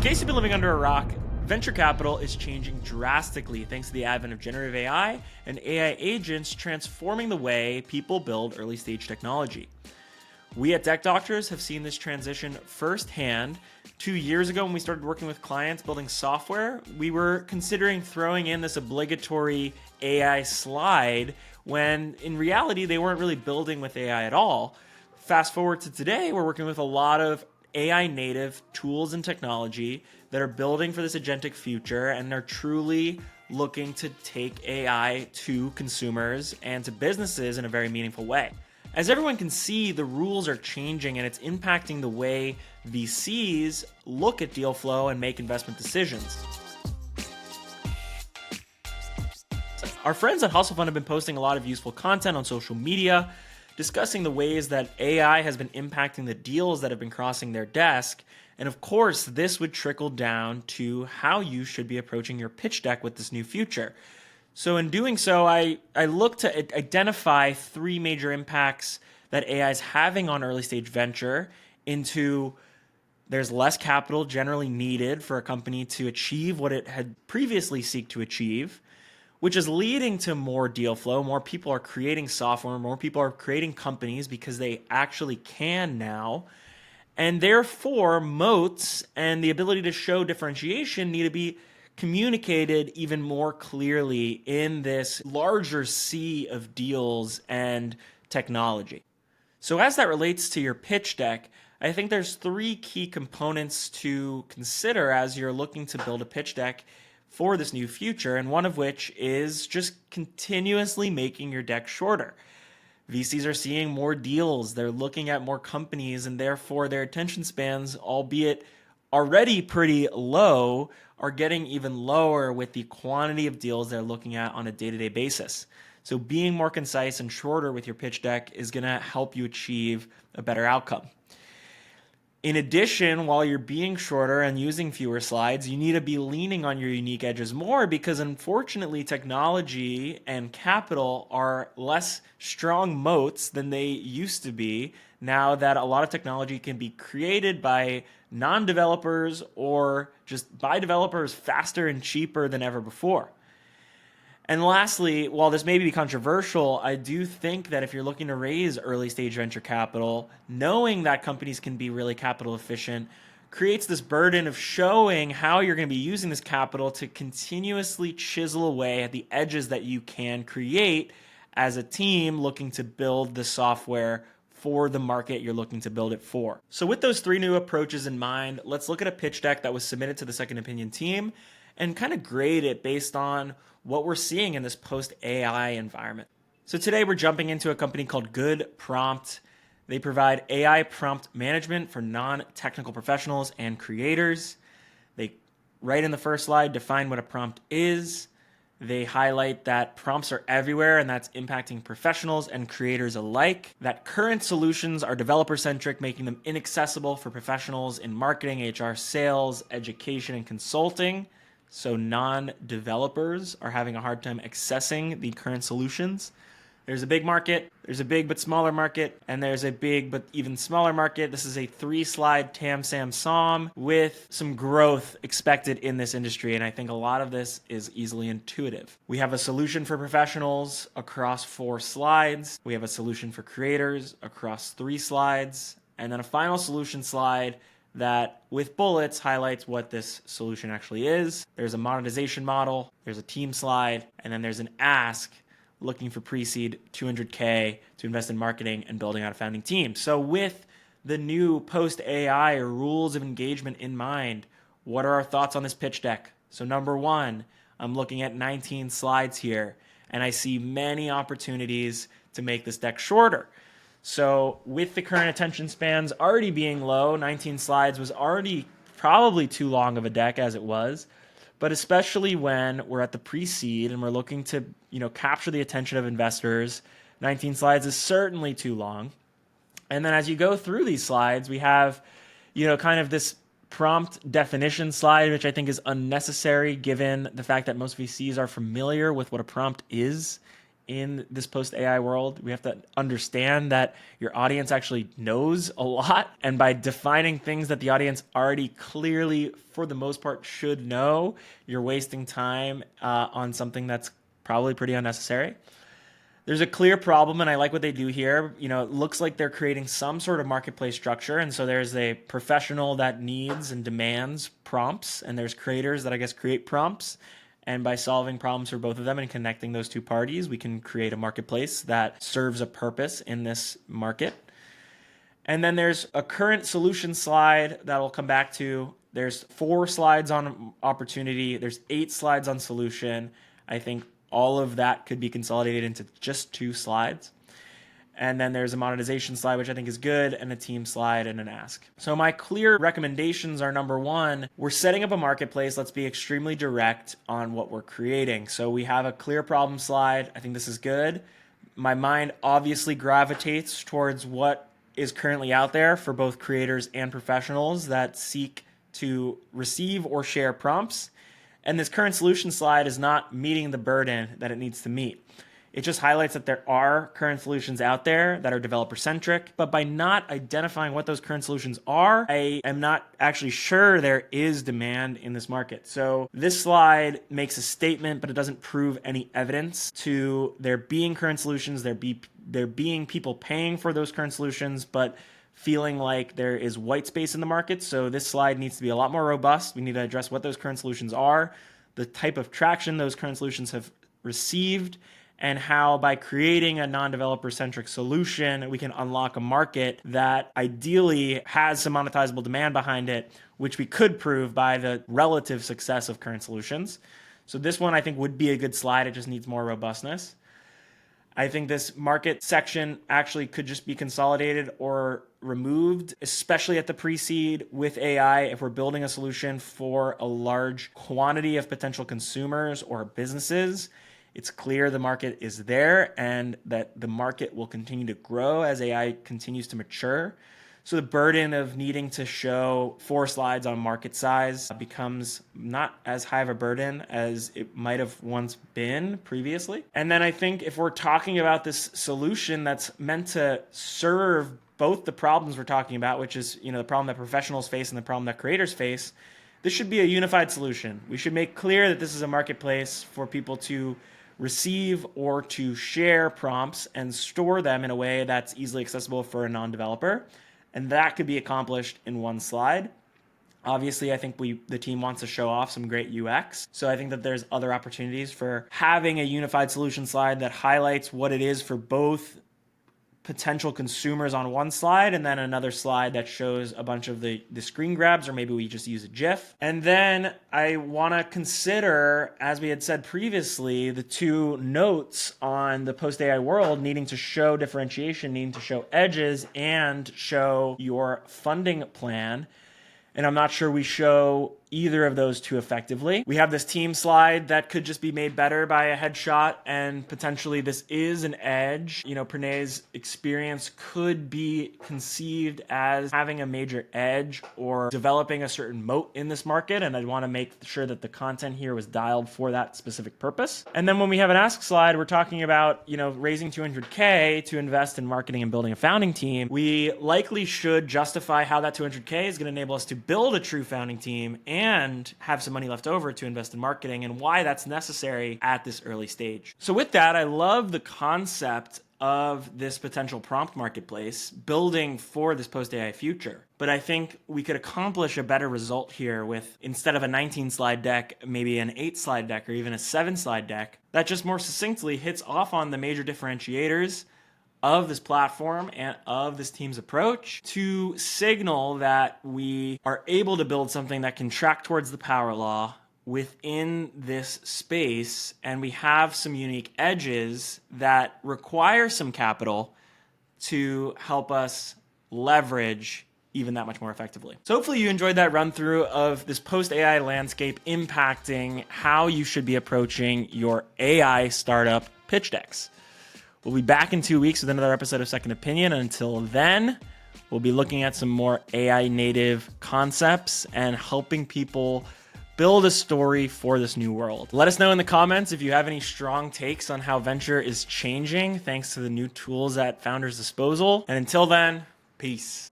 In case you've been living under a rock, venture capital is changing drastically thanks to the advent of generative AI and AI agents transforming the way people build early stage technology. We at Tech Doctors have seen this transition firsthand. 2 years ago, when we started working with clients building software, we were considering throwing in this obligatory AI slide when in reality, they weren't really building with AI at all. Fast forward to today, we're working with a lot of AI native tools and technology that are building for this agentic future, and they're truly looking to take AI to consumers and to businesses in a very meaningful way. As everyone can see, the rules are changing and it's impacting the way VCs look at deal flow and make investment decisions. Our friends at Hustle Fund have been posting a lot of useful content on social media, discussing the ways that AI has been impacting the deals that have been crossing their desk. And of course, this would trickle down to how you should be approaching your pitch deck with this new future. So in doing so, I look to identify three major impacts that AI is having on early stage venture into there's less capital generally needed for a company to achieve what it had previously sought to achieve, which is leading to more deal flow. More people are creating software, more people are creating companies because they actually can now. And therefore, moats and the ability to show differentiation need to be communicated even more clearly in this larger sea of deals and technology. So as that relates to your pitch deck, I think there's three key components to consider as you're looking to build a pitch deck for this new future, and one of which is just continuously making your deck shorter. VCs are seeing more deals, they're looking at more companies, and therefore their attention spans, albeit already pretty low, are getting even lower with the quantity of deals they're looking at on a day-to-day basis. So being more concise and shorter with your pitch deck is going to help you achieve a better outcome. In addition, while you're being shorter and using fewer slides, you need to be leaning on your unique edges more because unfortunately technology and capital are less strong moats than they used to be now that a lot of technology can be created by non-developers or just by developers faster and cheaper than ever before. And lastly, while this may be controversial, I do think that if you're looking to raise early stage venture capital, knowing that companies can be really capital efficient creates this burden of showing how you're going to be using this capital to continuously chisel away at the edges that you can create as a team looking to build the software for the market you're looking to build it for. So with those three new approaches in mind, let's look at a pitch deck that was submitted to the Second Opinion team and kind of grade it based on what we're seeing in this post-AI environment. So today we're jumping into a company called Good Prompt. They provide AI prompt management for non-technical professionals and creators. They, right in the first slide, define what a prompt is. They highlight that prompts are everywhere and that's impacting professionals and creators alike. That current solutions are developer-centric, making them inaccessible for professionals in marketing, HR, sales, education, and consulting. So non-developers are having a hard time accessing the current solutions. There's a big market, there's a big but smaller market, and there's a big but even smaller market. This is a 3-slide TAM SAM SOM with some growth expected in this industry, and I think a lot of this is easily intuitive. We have a solution for professionals across 4 slides. We have a solution for creators across 3 slides, and then a final solution slide that with bullets highlights what this solution actually is. There's a monetization model, there's a team slide, and then there's an ask looking for pre-seed $200K to invest in marketing and building out a founding team. So with the new post-AI or rules of engagement in mind, what are our thoughts on this pitch deck? So number one, I'm looking at 19 slides here, and I see many opportunities to make this deck shorter. So with the current attention spans already being low, 19 slides was already probably too long of a deck as it was, but especially when we're at the pre-seed and we're looking to, capture the attention of investors, 19 slides is certainly too long. And then as you go through these slides, we have, kind of this prompt definition slide, which I think is unnecessary given the fact that most VCs are familiar with what a prompt is in this post-AI world. We have to understand that your audience actually knows a lot. And by defining things that the audience already clearly, for the most part, should know, you're wasting time on something that's probably pretty unnecessary. There's a clear problem, and I like what they do here. It looks like they're creating some sort of marketplace structure. And so there's a professional that needs and demands prompts, and there's creators that I guess create prompts. And by solving problems for both of them and connecting those two parties, we can create a marketplace that serves a purpose in this market. And then there's a current solution slide that I'll come back to. There's 4 slides on opportunity. There's 8 slides on solution. I think all of that could be consolidated into just 2 slides. And then there's a monetization slide, which I think is good, and a team slide and an ask. So my clear recommendations are, number 1, we're setting up a marketplace. Let's be extremely direct on what we're creating. So we have a clear problem slide. I think this is good. My mind obviously gravitates towards what is currently out there for both creators and professionals that seek to receive or share prompts. And this current solution slide is not meeting the burden that it needs to meet. It just highlights that there are current solutions out there that are developer-centric, but by not identifying what those current solutions are, I am not actually sure there is demand in this market. So this slide makes a statement, but it doesn't prove any evidence to there being current solutions, there being people paying for those current solutions, but feeling like there is white space in the market. So this slide needs to be a lot more robust. We need to address what those current solutions are, the type of traction those current solutions have received, and how by creating a non-developer centric solution, we can unlock a market that ideally has some monetizable demand behind it, which we could prove by the relative success of current solutions. So this one I think would be a good slide. It just needs more robustness. I think this market section actually could just be consolidated or removed, especially at the pre-seed with AI. If we're building a solution for a large quantity of potential consumers or businesses, it's clear the market is there and that the market will continue to grow as AI continues to mature. So the burden of needing to show 4 slides on market size becomes not as high of a burden as it might have once been previously. And then I think if we're talking about this solution that's meant to serve both the problems we're talking about, which is, the problem that professionals face and the problem that creators face, this should be a unified solution. We should make clear that this is a marketplace for people to receive or to share prompts and store them in a way that's easily accessible for a non-developer. And that could be accomplished in 1 slide. Obviously, I think the team wants to show off some great UX. So I think that there's other opportunities for having a unified solution slide that highlights what it is for both potential consumers on 1 slide, and then another slide that shows a bunch of the screen grabs, or maybe we just use a GIF. And then I want to consider, as we had said previously, the 2 notes on the post-AI world needing to show differentiation, needing to show edges, and show your funding plan. And I'm not sure we show either of those 2 effectively. We have this team slide that could just be made better by a headshot, and potentially this is an edge. Pranay's experience could be conceived as having a major edge or developing a certain moat in this market, and I'd want to make sure that the content here was dialed for that specific purpose. And then when we have an ask slide, we're talking about, raising $200K to invest in marketing and building a founding team. We likely should justify how that $200K is going to enable us to build a true founding team and have some money left over to invest in marketing, and why that's necessary at this early stage. So with that, I love the concept of this potential prompt marketplace building for this post-AI future. But I think we could accomplish a better result here with, instead of a 19-slide deck, maybe an 8-slide deck or even a 7-slide deck that just more succinctly hits off on the major differentiators of this platform and of this team's approach to signal that we are able to build something that can track towards the power law within this space, and we have some unique edges that require some capital to help us leverage even that much more effectively. So hopefully you enjoyed that run through of this post-AI landscape impacting how you should be approaching your AI startup pitch decks. We'll be back in 2 weeks with another episode of Second Opinion. Until then, we'll be looking at some more AI native concepts and helping people build a story for this new world. Let us know in the comments if you have any strong takes on how venture is changing thanks to the new tools at founders' disposal. And until then, peace.